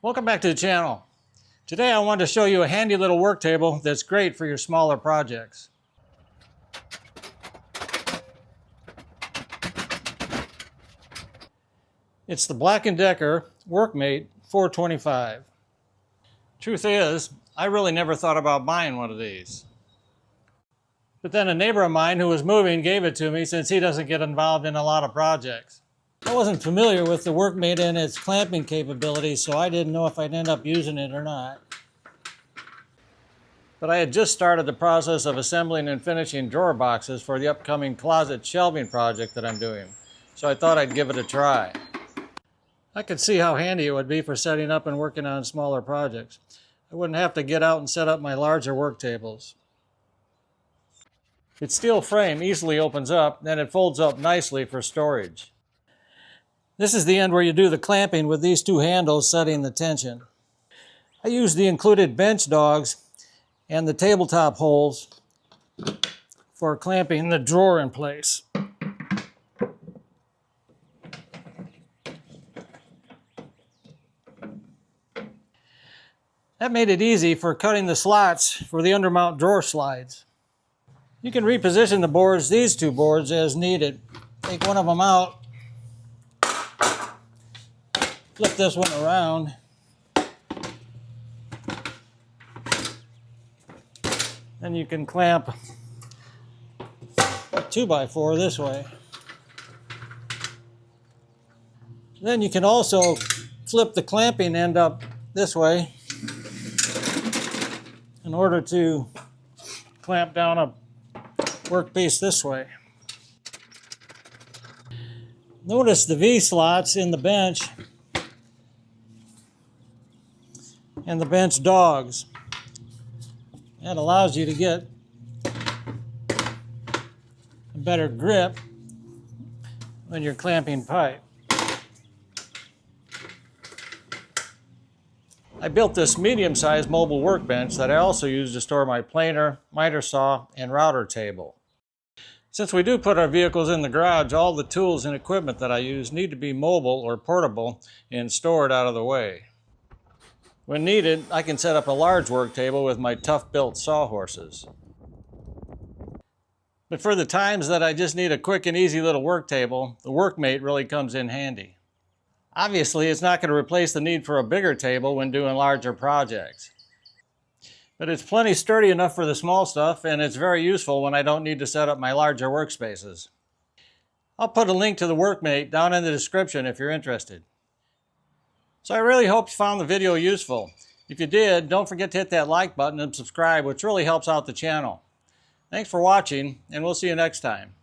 Welcome back to the channel. Today I wanted to show you a handy little work table that's great for your smaller projects. It's the Black Decker Workmate 425. Truth is, I really never thought about buying one of these. But then a neighbor of mine who was moving gave it to me since he doesn't get involved in a lot of projects. I wasn't familiar with the Workmate and its clamping capabilities, so I didn't know if I'd end up using it or not. But I had just started the process of assembling and finishing drawer boxes for the upcoming closet shelving project that I'm doing, so I thought I'd give it a try. I could see how handy it would be for setting up and working on smaller projects. I wouldn't have to get out and set up my larger work tables. Its steel frame easily opens up, and it folds up nicely for storage. This is the end where you do the clamping with these two handles setting the tension. I used the included bench dogs and the tabletop holes for clamping the drawer in place. That made it easy for cutting the slots for the undermount drawer slides. You can reposition the boards, these two boards, as needed. Take one of them out, flip this one around, then you can clamp a 2x4 this way. Then you can also flip the clamping end up this way in order to clamp down a workpiece this way. Notice the V slots in the bench and the bench dogs. That allows you to get a better grip when you're clamping pipe. I built this medium-sized mobile workbench that I also use to store my planer, miter saw, and router table. Since we do put our vehicles in the garage, all the tools and equipment that I use need to be mobile or portable and stored out of the way. When needed, I can set up a large work table with my Toughbuilt Sawhorses. But for the times that I just need a quick and easy little work table, the Workmate really comes in handy. Obviously, it's not going to replace the need for a bigger table when doing larger projects. But it's plenty sturdy enough for the small stuff, and it's very useful when I don't need to set up my larger workspaces. I'll put a link to the Workmate down in the description if you're interested. So I really hope you found the video useful. If you did, don't forget to hit that like button and subscribe, which really helps out the channel. Thanks for watching, and we'll see you next time.